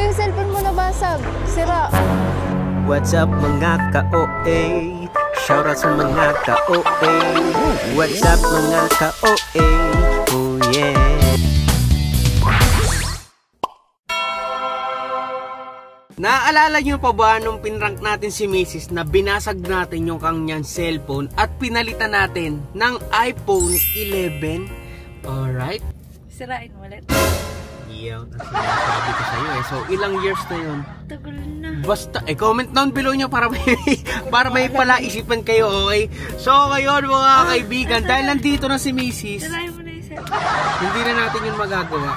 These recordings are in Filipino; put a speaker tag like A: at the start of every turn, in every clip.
A: Uy, yung cellphone mo nabasag. Sira.
B: What's up mga ka-OA? Shoutout sa mga ka-OA. What's up mga ka-OA? Oh yeah. Naaalala nyo pa ba nung pinrank natin si Mrs. na binasag natin yung kanyang cellphone at pinalitan natin ng iPhone 11? Alright?
A: Sirain mo ulit.
B: Yan ang sinasabi ko sa'yo eh. So ilang years na yun?
A: Tagal na.
B: Basta, comment down below nyo para may palaisipan kayo, okay? So ngayon mga kaibigan, dahil nandito na si Mrs.
A: Sirain mo na yung cellphone.
B: Hindi na natin yun magagawa.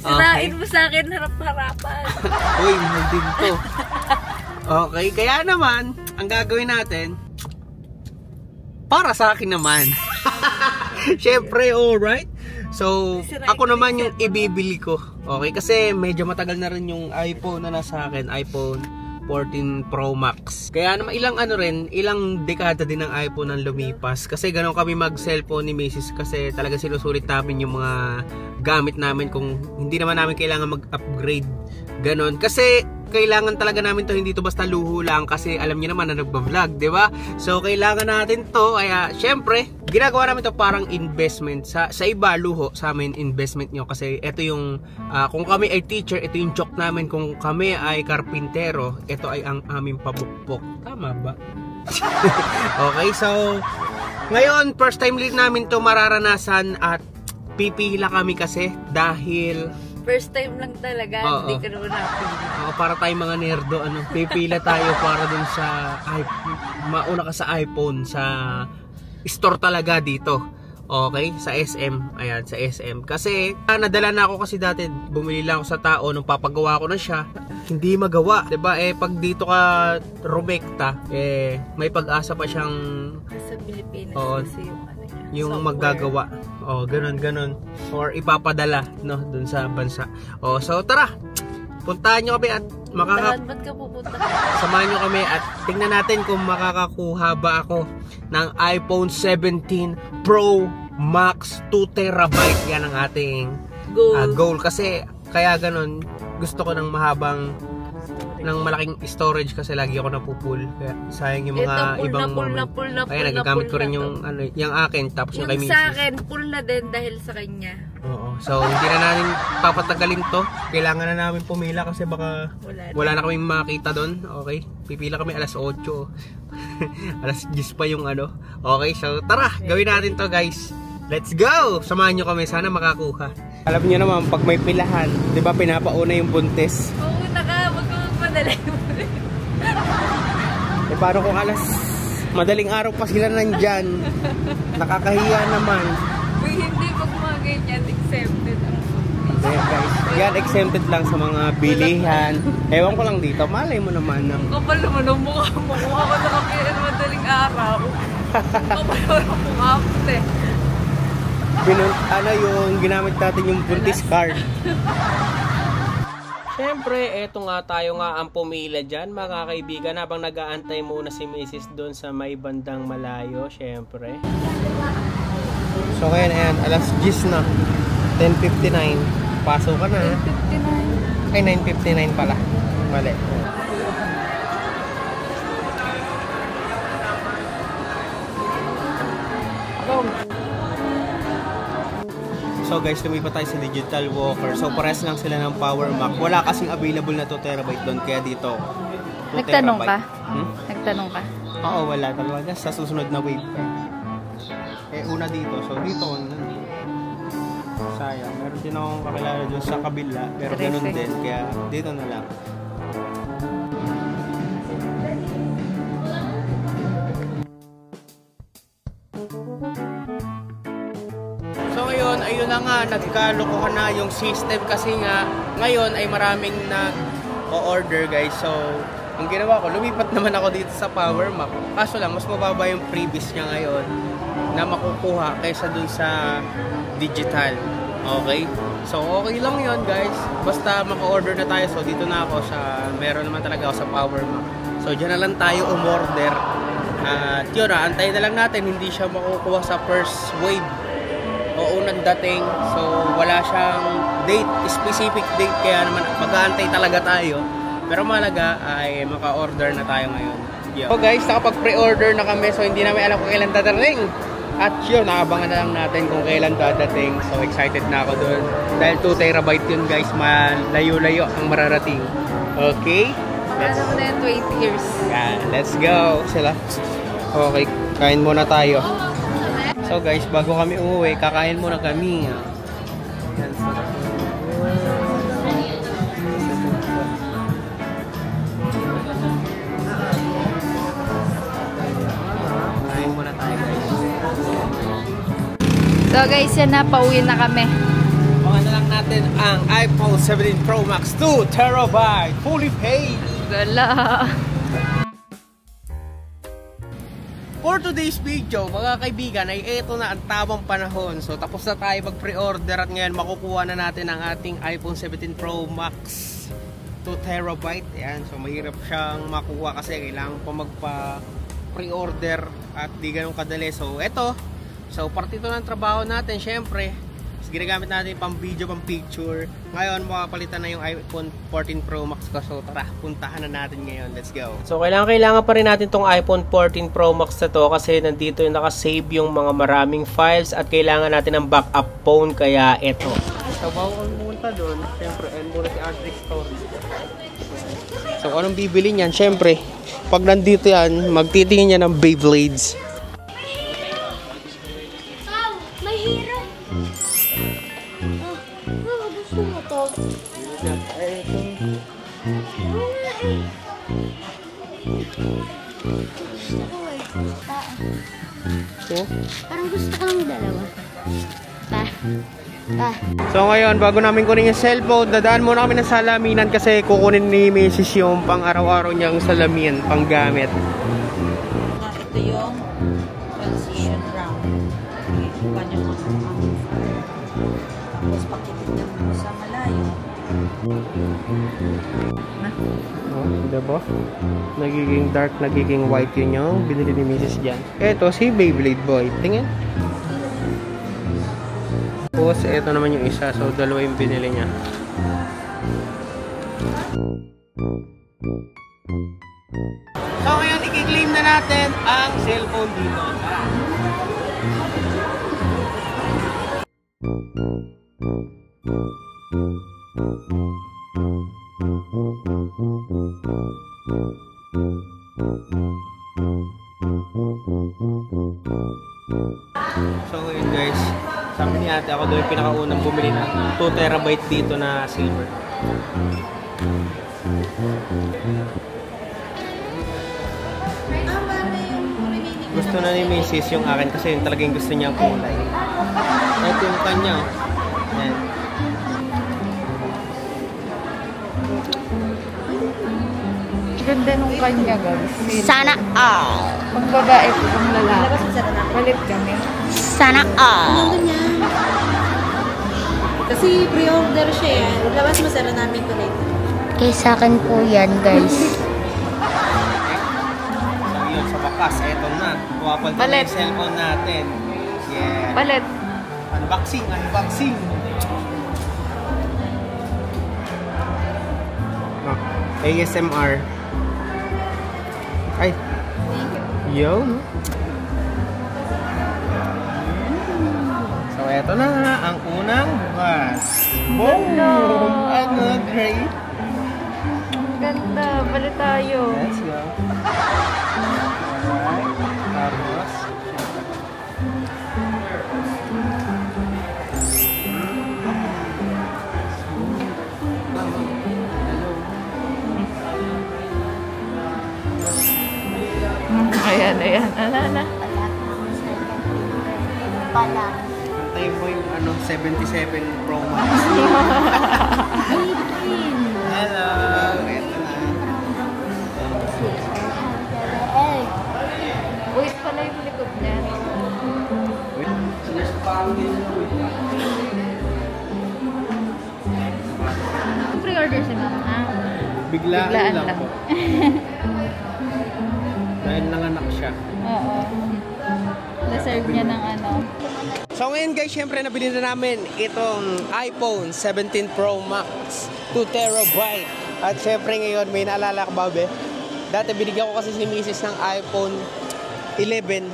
A: Sirain mo sa akin, harap-harapan.
B: Uy, mahal din to. Okay, kaya naman, ang gagawin natin, para sa akin naman. Syempre, alright. So, ako naman yung ibibili ko. Okay, kasi medyo matagal na rin yung iPhone na nasa akin, iPhone 14 Pro Max. Kaya naman ilang dekada din ng iPhone ang lumipas. Kasi ganoon kami mag-cellphone ni Mrs. Kasi talaga sinusulit namin yung mga gamit namin kung hindi naman namin kailangan mag-upgrade. Ganon. Kasi kailangan talaga namin to, hindi to basta luho lang kasi alam niyo naman na nagba-vlog, di ba? So kailangan natin to, kaya syempre ginagawa namin to parang investment. Sa iba luho, sa amin investment nyo kasi ito yung kung kami ay teacher, ito yung joke namin. Kung kami ay karpintero, ito ay ang aming pabukbok. Tama ba? Okay, so ngayon first time din namin to mararanasan at pipila kami kasi dahil
A: First time lang talaga, hindi ka naman napili.
B: Para tayong mga nerdo, pipila tayo para dun sa mauna ka sa iPhone, sa store talaga dito. Okay, sa SM. Ayan, sa SM. Kasi nadala na ako kasi dati, bumili lang ako sa tao, nung papagawa ko na siya, hindi magawa. 'Di ba? Pag dito ka rumekta, may pag-asa pa siyang
A: sa Pilipinas kasi
B: yung
A: software.
B: Maggagawa. Ganun. Or ipapadala, no, dun sa bansa. So tara, puntahan nyo kami at
A: ba't ka pupunta?
B: Samahan nyo kami at tingnan natin kung makakakuha ba ako ng iPhone 17 Pro Max 2TB. Yan ang ating goal. Kasi kaya ganun, gusto ko ng malaking storage kasi lagi ako napupul. Kaya sayang yung mga ibang moment. Kaya nagagamit ko rin yung akin tapos yung kay Mrs.
A: Sa akin, full na din dahil sa kanya. Oo.
B: So hindi na natin papatagalin to. Kailangan na namin pumila kasi baka wala na kaming makita doon. Okay? Pipila kami alas 8. Alas 10 pa yung Okay, so tara, gawin natin to guys. Let's go! Samahan nyo kami, sana makakuha. Alam niyo naman, pag may pilahan, di ba pinapauna yung buntis?
A: Oo, wag ka magpadala yung
B: paano kung madaling araw pa sila nandyan? Nakakahiya naman.
A: Uy, hindi pag mga ganyan, exempted ang
B: guys, yan exempted lang sa mga bilihan. Ewan ko lang dito, malay mo naman
A: kapal naman ang mukha mo. Mukha ko nakakita madaling araw. Kapal naman ang mukha ko
B: yung ginamit natin yung buntis card. Siyempre, eto nga tayo nga ang pumila dyan mga kaibigan habang nag-aantay muna si Mrs. doon sa may bandang malayo, siyempre. So ngayon, ayan, alas 10 na, 10:59. Pasok ka na.
A: 10:59.
B: Ay, 9:59 pala. Mali. So guys, lumipat tayo sa Digital Walker. So pares lang sila ng Power Mac. Wala kasing available na 2TB doon, kaya dito 2TB.
A: Nagtanong ka? Nagtanong ka?
B: Oo, wala talaga. Sa susunod na wave pa. Una dito. So dito, sayang. Meron din akong kakilala doon sa kabila. Pero ganun din. Kaya dito na lang. So ngayon, ayun na nga, nagkalokohan na yung system kasi nga ngayon ay maraming nag-o-order guys. So ang ginawa ko, lumipat naman ako dito sa Power Mac. Kaso lang, mas mababa yung previous niya ngayon na makukuha kaysa dun sa digital. Okay? So okay lang yun guys. Basta maka-order na tayo. So dito na ako sa, meron naman talaga ako sa Power Mac. So dyan na lang tayo umorder. At yun, antayin na lang natin, hindi siya makukuha sa first wave o unang dating. So wala siyang date, specific date, kaya naman mag-aantay talaga tayo. Pero malaga ay maka-order na tayo ngayon. So guys, nakapag-pre-order na kami, so hindi namin alam kung kailan dadating. At yun, nakabangan na lang natin kung kailan dadating. So excited na ako doon. Dahil 2 terabyte yun guys, malayo-layo ang mararating. Okay?
A: Ano mo na yung 20 years.
B: Yeah, let's go. Sila. Okay, kain muna tayo. So guys, bago kami umuwi, kakain muna kami. Yan, so, kain muna tayo guys.
A: So guys, yan na, pauwi na kami.
B: Baka na lang natin ang iPhone 17 Pro Max 2 terabyte fully paid.
A: Gala.
B: For today's video, mga kaibigan, ay eto na ang tamang panahon. So tapos na tayo mag-pre-order at ngayon makukuha na natin ang ating iPhone 17 Pro Max 2 terabyte. Ayan, so mahirap siyang makuha kasi kailangan pa magpa-pre-order at di ganun kadali. So eto, so parte ito ng trabaho natin, syempre. Ginagamit natin pang video, pang picture. Ngayon, makapalitan na yung iPhone 14 Pro Max ko. So, tara, puntahan na natin ngayon. Let's go. So, kailangan pa rin natin tong iPhone 14 Pro Max na to kasi nandito yung nakasave yung mga maraming files at kailangan natin ng backup phone. Kaya, eto. So, bago kami pumunta doon, syempre, end muna si Adric Store. So, anong bibili niyan? Syempre, pag nandito yan, magtitingin niya ng Beyblades.
C: Parang gusto ko lang dalawa.
B: So ngayon, bago namin kunin yung cellphone, dadaan muna kami ng salaminan kasi kukunin ni Mrs. yung pang araw-araw niyang salamin, pang gamit.
D: Ito yung transition round. Kanya mo sa mga tapos pakitignan mo sa malayo.
B: Diba? Nagiging dark, nagiging white yun yung binili ni Mrs. dyan. Eto, si Beyblade Boy. Tingin. Tapos, eto naman yung isa. So, dalawa yung binili niya. So, ngayon, i-claim na natin ang cellphone dito. So yun guys, sabi ni ate, ako daw yung pinakaunang bumili ng 2 terabyte dito na silver. Gusto na ni Mrs. yung akin kasi yun talagang gusto niyang kulay. Ito yung kanya. Ayan.
A: Ganda nung kanya, guys.
C: Sana all.
A: Pang babae po, pang lalaki. Palit kami.
C: Sana all.
D: Ano niya? Kasi pre-order siya yan. Labas mo sana namin ito later.
C: Kaya sa akin po yan, guys.
B: So yun, sa wakas, eto na. Puwapal na
A: Palit.
B: yung cellphone natin. Yeah.
A: Palit.
B: Unboxing, unboxing. ASMR. Ay. Yo. So, eto na ang unang bukas. Boom! Ano, great.
A: Ganda. Palit tayo.
B: Let's go. Alright. Tapos.
A: Ayan, ayan. Ala.
C: Pala.
B: Antayin mo yung 77 Pro Max. Hello. Eto na.
A: Wait pala yung likod niya. Pre-order si mama.
B: Biglaan
A: Biglaan
B: lang
A: lang.
B: po. Dahil nanganak siya.
A: Oo. Deserve niya ng ano.
B: So ngayon guys, syempre nabili na namin itong iPhone 17 Pro Max 2TB. At syempre ngayon may naalala ka ba, be? Dati binigyan ko kasi si Mrs. ng iPhone 11.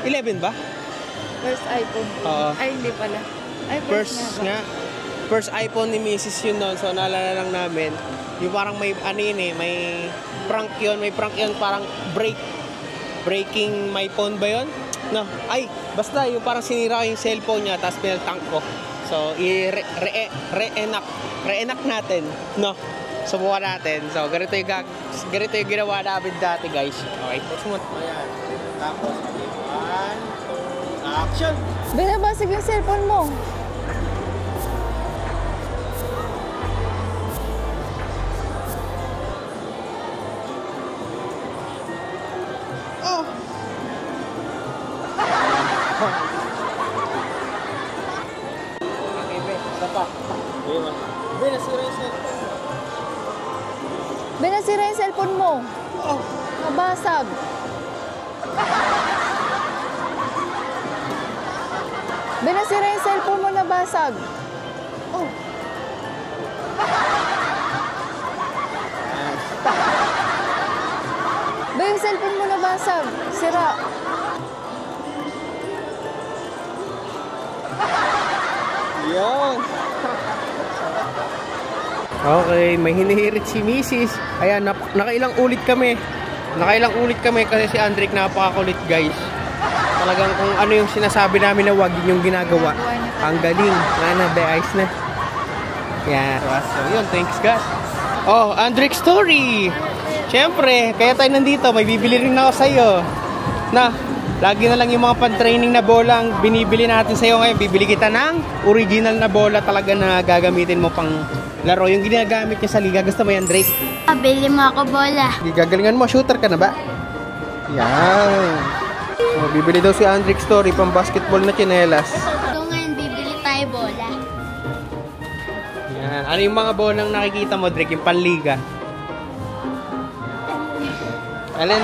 B: 11 ba?
A: First iPhone.
B: Oo.
A: Ay, hindi pala. Ay,
B: First nga. First iPhone ni Mrs. yun noon. So naalala lang namin. Yung parang may ano yun eh. May prank yun. May prank yun. Parang breaking my phone ba yun? No. Ay, basta yung parang sinira ko yung cellphone niya. Tapos pinaltank ko. So re-enact natin. No. Subukan natin. So ganito yung ginawa namin dati guys. Okay. Pause mo. Ayan. Tapos action!
A: Binabasag yung cellphone mo.
B: Oh! Okay, be. Isa pa. Be, nasira yung cellphone.
A: Binasira yung cellphone mo.
B: Oh!
A: Nabasag. Binasira yung cellphone mo, nabasag.
B: Oh!
A: Ba yung cellphone mo nabasag. Sira.
B: Yun! Okay, may hinihirit si Mrs. Ayan, nakailang ulit kami. Nakailang ulit kami kasi si Andrick napakakulit guys. Talagang kung ano yung sinasabi namin na wag yun yung ginagawa. Ang galing. Be, ayos na. Yeah. So yun, thanks God. Oh, Andrick story! Siyempre, kaya tayo nandito. May bibili rin ako sa'yo. Na, lagi na lang yung mga pan-training na bola ang binibili natin sa'yo ngayon. Bibili kita ng original na bola talaga na gagamitin mo pang laro. Yung ginagamit niya sa liga. Gusto mo yan, Drake?
C: Bili mo ako bola.
B: Gagalingan mo. Shooter ka na ba? Yan. So, bibili daw si Andrick story pang basketball na tsinelas.
C: So ngayon, bibili tayo bola.
B: Yan. Ano yung mga bolang nakikita mo, Drake? Yung panliga. Alin?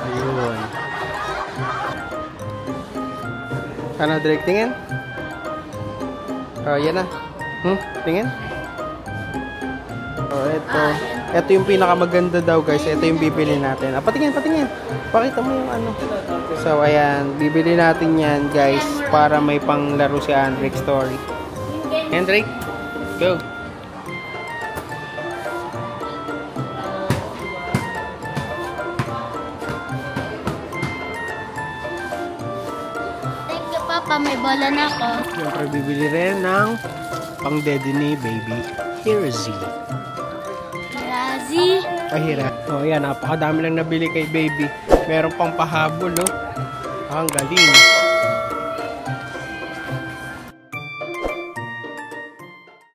B: Ayun. Ano, Drake? Tingin? Oh, yan na. Tingin? Oh, ito. Ito yung pinakamaganda daw, guys. Ito yung bibili natin. Patingin. Pakita mo yung ano. So, ayan. Bibili natin yan, guys. Para may panglaro si Andrick story. Andrick, go.
C: Thank you, Papa. May bola na ako.
B: Siyempre, bibili rin ng pang-daddy ni baby Hirzi.
C: Razi.
B: Pahira. Oh, yan. Napakadami lang nabili kay baby. Meron pang pahabol, no? Ang galing.